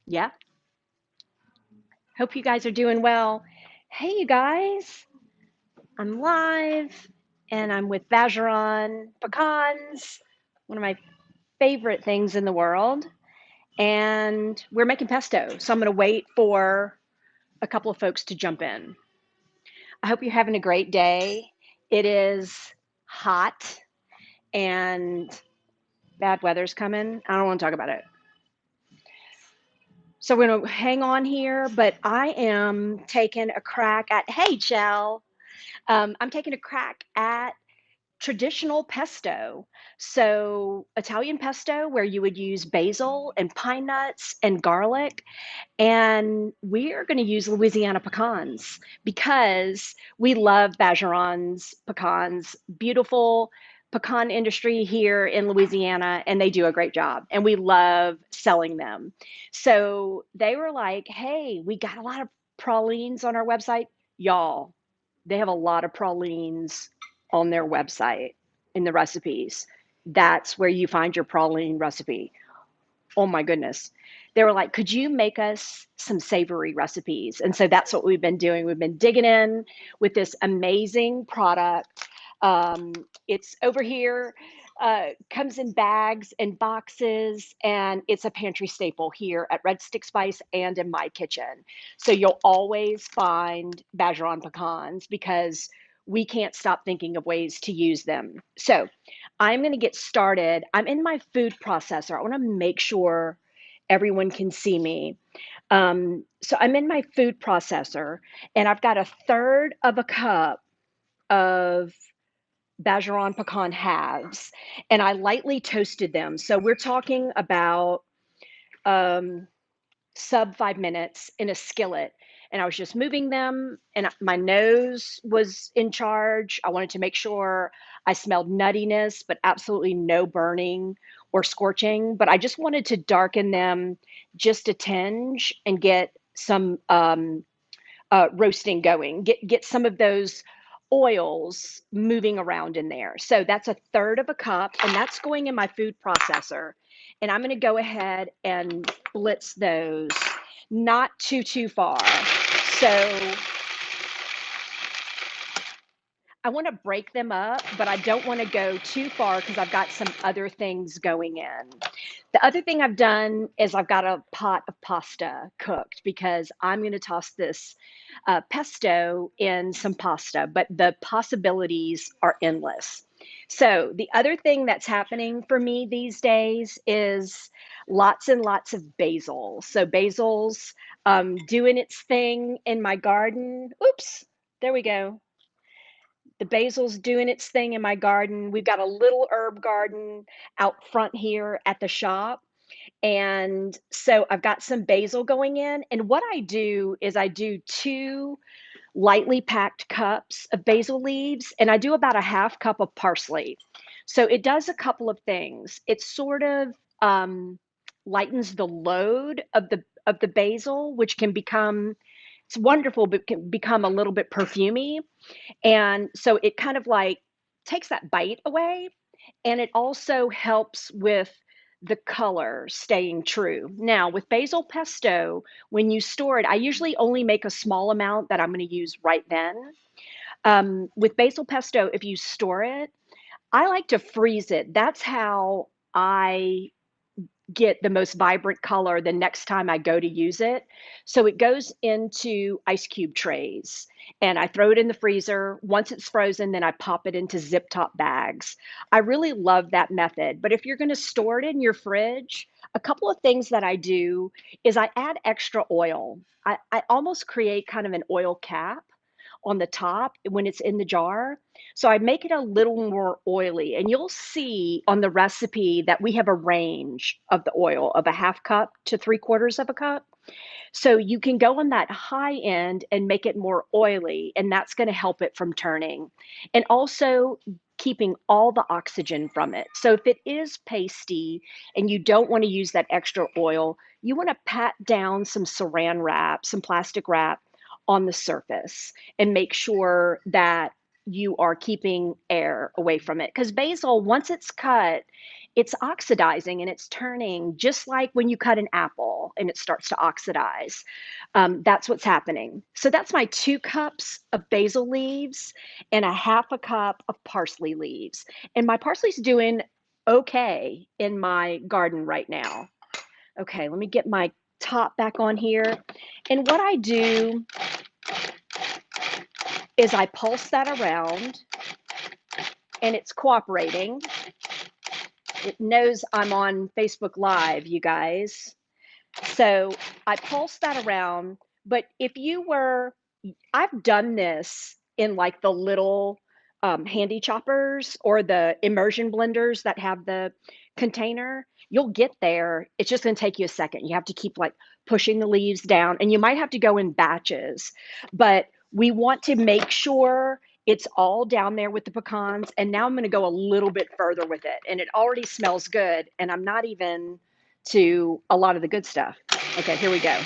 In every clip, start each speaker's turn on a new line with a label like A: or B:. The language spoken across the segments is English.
A: Yeah. Hope you guys are doing well. Hey, you guys. I'm live and I'm with Bergeron Pecans, one of my favorite things in the world. And we're making pesto. So I'm going to wait for a couple of folks to jump in. I hope you're having a great day. It is hot and bad weather's coming. I don't want to talk about it. So we're going to hang on here, but I am taking a crack at, hey, Chell. I'm taking a crack at traditional pesto. So, Italian pesto, where you would use basil and pine nuts and garlic. And we are going to use Louisiana pecans because we love Bergeron's pecans. Beautiful pecan industry here in Louisiana, and they do a great job. And we love selling them. So they were like, hey, we got a lot of pralines on our website. Y'all, they have a lot of pralines on their website in the recipes. That's where you find your praline recipe. Oh my goodness. They were like, could you make us some savory recipes? And so that's what we've been doing. We've been digging in with this amazing product. Um, it's over here, comes in bags and boxes, and it's a pantry staple here at Red Stick Spice and in my kitchen. So you'll always find Bergeron pecans because we can't stop thinking of ways to use them. So I'm going to get started. I'm in my food processor. I want to make sure everyone can see me. So I'm in my food processor and I've got a third of a cup of Bergeron pecan halves and I lightly toasted them. So we're talking about um, sub 5 minutes in a skillet. And I was just moving them, and my nose was in charge. I wanted to make sure I smelled nuttiness, but absolutely no burning or scorching. But I just wanted to darken them just a tinge and get some roasting going, get some of those oils moving around in there. So that's a third of a cup, and that's going in my food processor. And I'm going to go ahead and blitz those, not too far. So I want to break them up, but I don't want to go too far because I've got some other things going in. The other thing I've done is I've got a pot of pasta cooked because I'm going to toss this pesto in some pasta, but the possibilities are endless. So, the other thing that's happening for me these days is lots and lots of basil. So, basil's doing its thing in my garden. Oops, there we go. The basil's doing its thing in my garden. We've got a little herb garden out front here at the shop. And so I've got some basil going in. And what I do is I do two lightly packed cups of basil leaves, and I do about a half cup of parsley. So it does a couple of things. It sort of lightens the load of the basil, which can become it's wonderful, but can become a little bit perfumey. And so it kind of like takes that bite away. And it also helps with the color staying true. Now, with basil pesto, when you store it, I usually only make a small amount that I'm going to use right then. With basil pesto, if you store it, I like to freeze it. That's how I get the most vibrant color the next time I go to use it. So it goes into ice cube trays and I throw it in the freezer. Once it's frozen, then I pop it into zip top bags. I really love that method. But if you're going to store it in your fridge, a couple of things that I do is I add extra oil. I almost create kind of an oil cap on the top when it's in the jar. So I make it a little more oily. And you'll see on the recipe that we have a range of the oil of a half cup to three-quarters of a cup. So you can go on that high end and make it more oily, and that's going to help it from turning. And also keeping all the oxygen from it. So if it is pasty and you don't want to use that extra oil, you want to pat down some saran wrap, some plastic wrap on the surface and make sure that you are keeping air away from it. Because basil, once it's cut, it's oxidizing and it's turning just like when you cut an apple and it starts to oxidize. That's what's happening. So that's my 2 cups of basil leaves and a half a cup of parsley leaves. And my parsley's doing okay in my garden right now. Okay, let me get my top back on here. And what I do is I pulse that around and it's cooperating. It knows I'm on Facebook Live, you guys. So I pulse that around. But if you were, I've done this in like the little handy choppers or the immersion blenders that have the container. You'll get there. It's just going to take you a second. You have to keep like pushing the leaves down, and you might have to go in batches. But we want to make sure it's all down there with the pecans. And now I'm going to go a little bit further with it. And it already smells good. And I'm not even to a lot of the good stuff. Okay, here we go.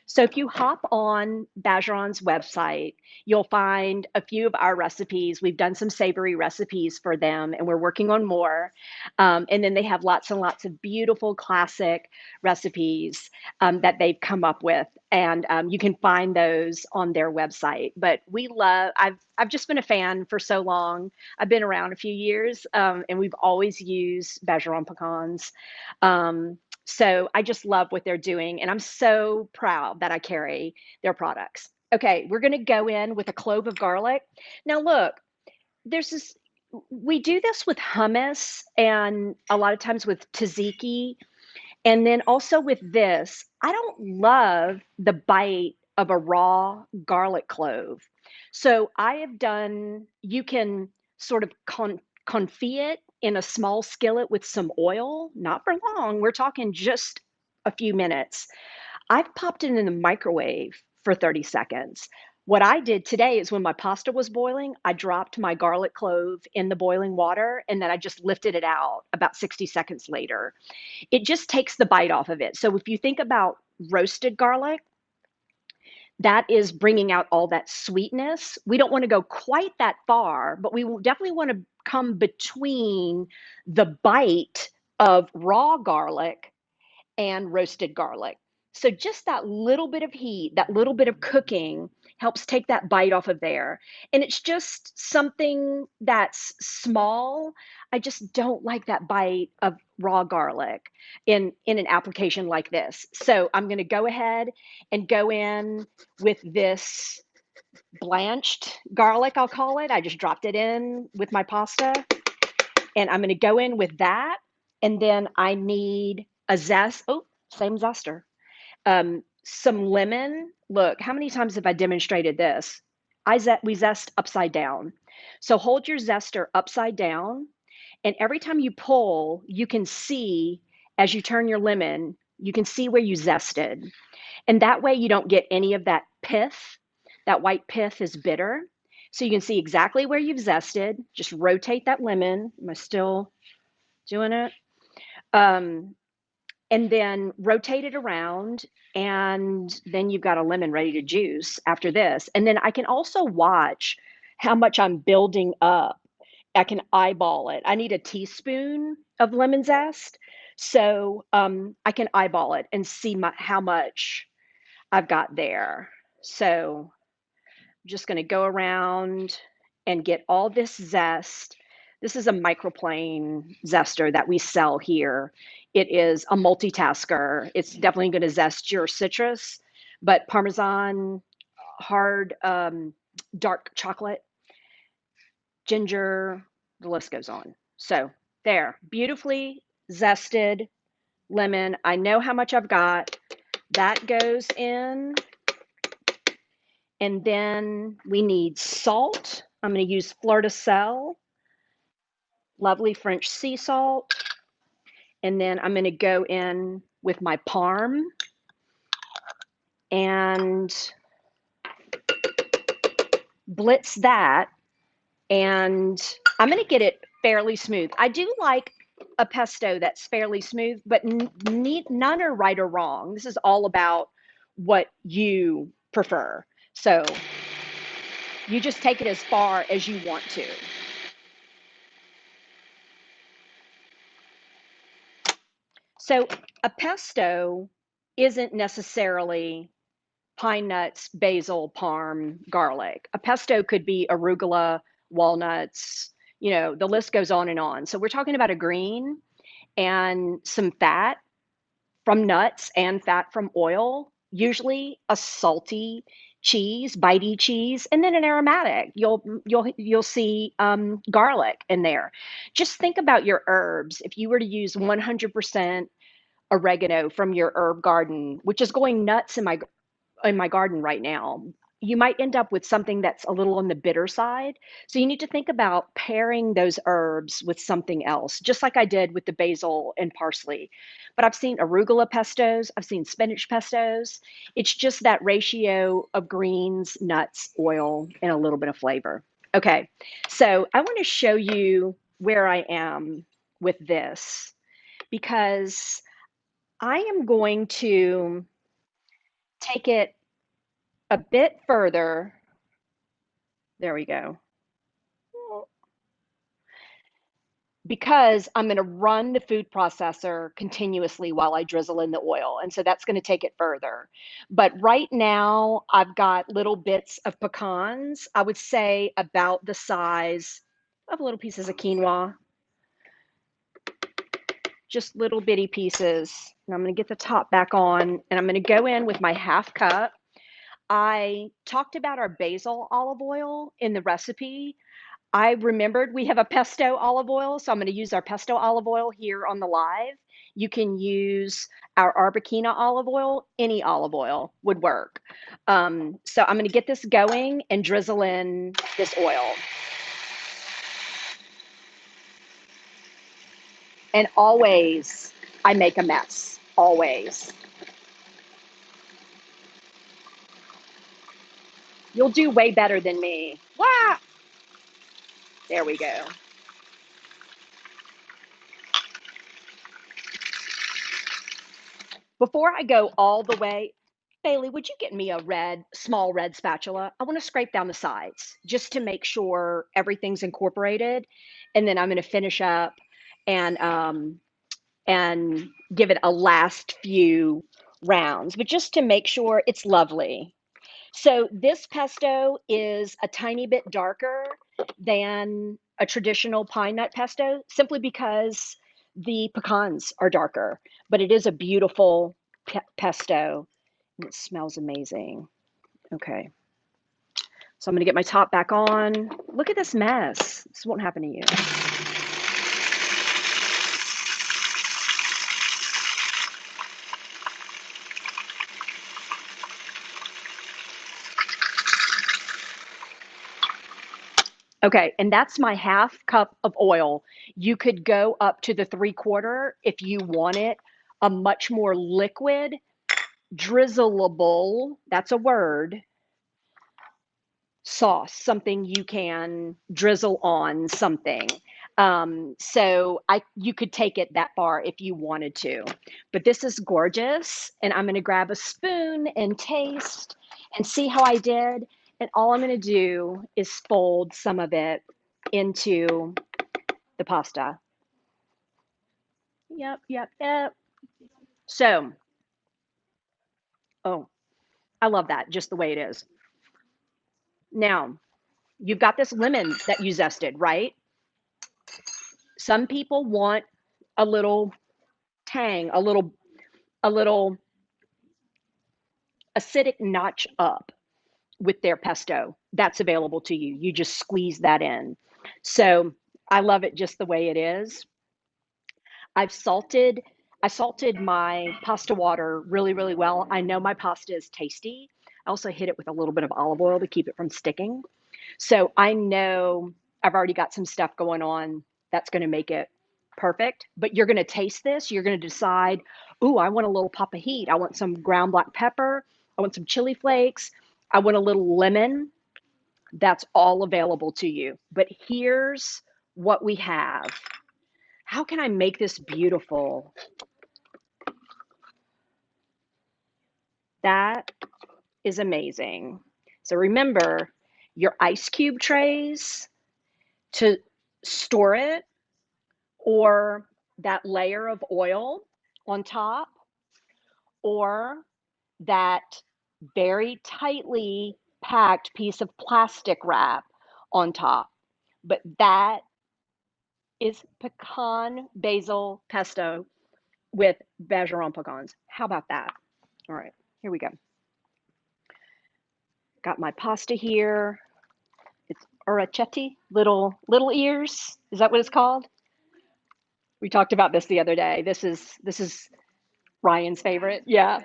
A: So if you hop on Bergeron's website, you'll find a few of our recipes. We've done some savory recipes for them, and we're working on more. And then they have lots and lots of beautiful classic recipes that they've come up with, and you can find those on their website. But we love. I've just been a fan for so long. I've been around a few years, and we've always used Bergeron pecans. So I just love what they're doing, and I'm so proud that I carry their products. Okay, we're going to go in with a clove of garlic. Now, look, there's this, we do this with hummus and a lot of times with tzatziki, and then also with this. I don't love the bite of a raw garlic clove. So I have done, you can sort of confit it in a small skillet with some oil, not for long. We're talking just a few minutes. I've popped it in the microwave for 30 seconds. What I did today is when my pasta was boiling, I dropped my garlic clove in the boiling water and then I just lifted it out about 60 seconds later. It just takes the bite off of it. So if you think about roasted garlic, that is bringing out all that sweetness. We don't want to go quite that far, but we definitely want to come between the bite of raw garlic and roasted garlic. So just that little bit of heat, that little bit of cooking helps take that bite off of there. And it's just something that's small. I just don't like that bite of raw garlic in an application like this. So I'm going to go ahead and go in with this blanched garlic, I'll call it. I just dropped it in with my pasta. And I'm going to go in with that. And then I need a zest. Oh, same zester. Some lemon. Look, how many times have I demonstrated this? We zest upside down. So hold your zester upside down, and every time you pull, you can see as you turn your lemon, you can see where you zested. And that way you don't get any of that pith. That white pith is bitter. So you can see exactly where you've zested. Just rotate that lemon. Am I still doing it? And then rotate it around, and then you've got a lemon ready to juice after this. And then I can also watch how much I'm building up. I can eyeball it. I need a teaspoon of lemon zest, so I can eyeball it and see how much I've got there. So I'm just going to go around and get all this zest. This is a microplane zester that we sell here. It is a multitasker. It's definitely going to zest your citrus, but Parmesan, hard, dark chocolate, ginger, the list goes on. So there, beautifully zested lemon. I know how much I've got. That goes in. And then we need salt. I'm going to use fleur de sel, lovely French sea salt. And then I'm going to go in with my parm and blitz that. And I'm going to get it fairly smooth. I do like a pesto that's fairly smooth, but none are right or wrong. This is all about what you prefer. So You just take it as far as you want to. So a pesto isn't necessarily pine nuts, basil, parm, garlic. A pesto could be arugula, walnuts, the list goes on and on. So we're talking about a green and some fat from nuts and fat from oil, usually a salty cheese, bitey cheese, and then an aromatic. You'll see garlic in there. Just think about your herbs. If you were to use 100% oregano from your herb garden, which is going nuts in my garden right now, you might end up with something that's a little on the bitter side. So you need to think about pairing those herbs with something else, just like I did with the basil and parsley. But I've seen arugula pestos, I've seen spinach pestos. It's just that ratio of greens, nuts, oil, and a little bit of flavor. Okay, so I want to show you where I am with this because I am going to take it a bit further. There we go. Because I'm going to run the food processor continuously while I drizzle in the oil. And so that's going to take it further. But right now, I've got little bits of pecans, I would say about the size of little pieces of quinoa, just little bitty pieces. And I'm going to get the top back on and I'm going to go in with my half cup. I talked about our basil olive oil in the recipe. I remembered we have a pesto olive oil, so I'm going to use our pesto olive oil here on the live. You can use our Arbequina olive oil, any olive oil would work. So I'm going to get this going and drizzle in this oil. And always, I make a mess, always. You'll do way better than me. Wow! There we go. Before I go all the way, Bailey, would you get me a small red spatula? I want to scrape down the sides just to make sure everything's incorporated. And then I'm going to finish up and give it a last few rounds, but just to make sure it's lovely. So this pesto is a tiny bit darker than a traditional pine nut pesto, simply because the pecans are darker, but it is a beautiful pesto and it smells amazing. Okay, so I'm gonna get my top back on. Look at this mess. This won't happen to you. Okay, and that's my half cup of oil. You could go up to the 3/4 if you want it a much more liquid, drizzleable, that's a word, sauce, something you can drizzle on something. So you could take it that far if you wanted to. But this is gorgeous, and I'm gonna grab a spoon and taste and see how I did. And all I'm gonna do is fold some of it into the pasta. Yep, yep, yep. So, oh, I love that just the way it is. Now, you've got this lemon that you zested, right? Some people want a little tang, a little acidic notch up with their pesto. That's available to you. You just squeeze that in. So I love it just the way it is. I've salted I salted my pasta water really, really well. I know my pasta is tasty. I also hit it with a little bit of olive oil to keep it from sticking. So I know I've already got some stuff going on that's going to make it perfect. But you're going to taste this. You're going to decide, ooh, I want a little pop of heat. I want some ground black pepper. I want some chili flakes. I want a little lemon. That's all available to you. But here's what we have. How can I make this beautiful? That is amazing. So remember, your ice cube trays to store it, or that layer of oil on top, or that very tightly packed piece of plastic wrap on top. But that is pecan basil pesto with Bergeron pecans. How about that? All right, here we go. Got my pasta here. It's orecchiette, little ears. Is that what it's called? We talked about this the other day. This is Ryan's favorite. Yeah,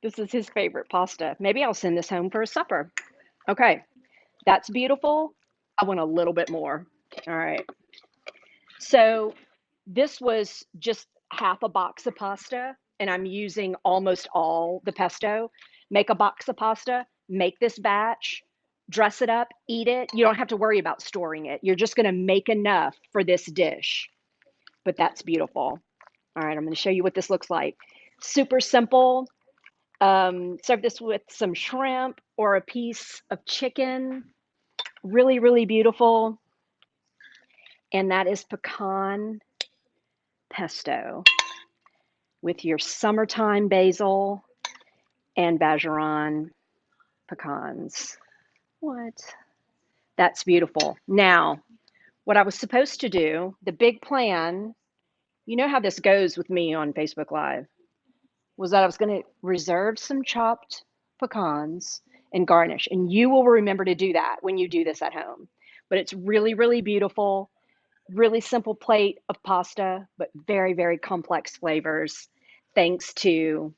A: this is his favorite pasta. Maybe I'll send this home for a supper. Okay, that's beautiful. I want a little bit more. All right. So this was just half a box of pasta, and I'm using almost all the pesto. Make a box of pasta, make this batch, dress it up, eat it. You don't have to worry about storing it. You're just going to make enough for this dish. But that's beautiful. All right, I'm going to show you what this looks like. Super simple. Serve this with some shrimp or a piece of chicken. Really, really beautiful. And that is pecan pesto with your summertime basil and Bergeron pecans. What? That's beautiful. Now, what I was supposed to do, the big plan, you know how this goes with me on Facebook Live, was that I was going to reserve some chopped pecans and garnish. And you will remember to do that when you do this at home. But it's really, really beautiful. Really simple plate of pasta, but very, very complex flavors thanks to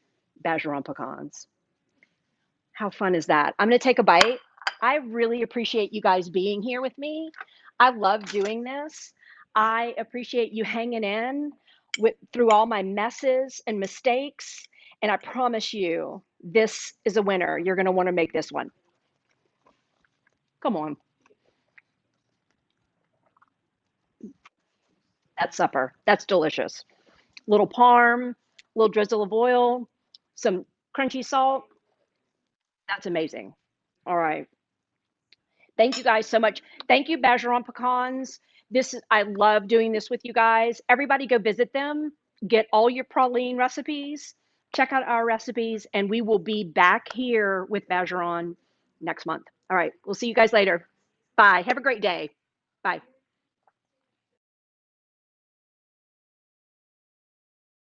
A: Bergeron pecans. How fun is that? I'm going to take a bite. I really appreciate you guys being here with me. I love doing this. I appreciate you hanging in through all my messes and mistakes. And I promise you, this is a winner. You're going to want to make this one. Come on. That's supper. That's delicious. Little parm, little drizzle of oil, some crunchy salt. That's amazing. All right. Thank you guys so much. Thank you, Bergeron Pecans. I love doing this with you guys. Everybody go visit them. Get all your praline recipes. Check out our recipes, and we will be back here with Bergeron next month. All right. We'll see you guys later. Bye. Have a great day. Bye.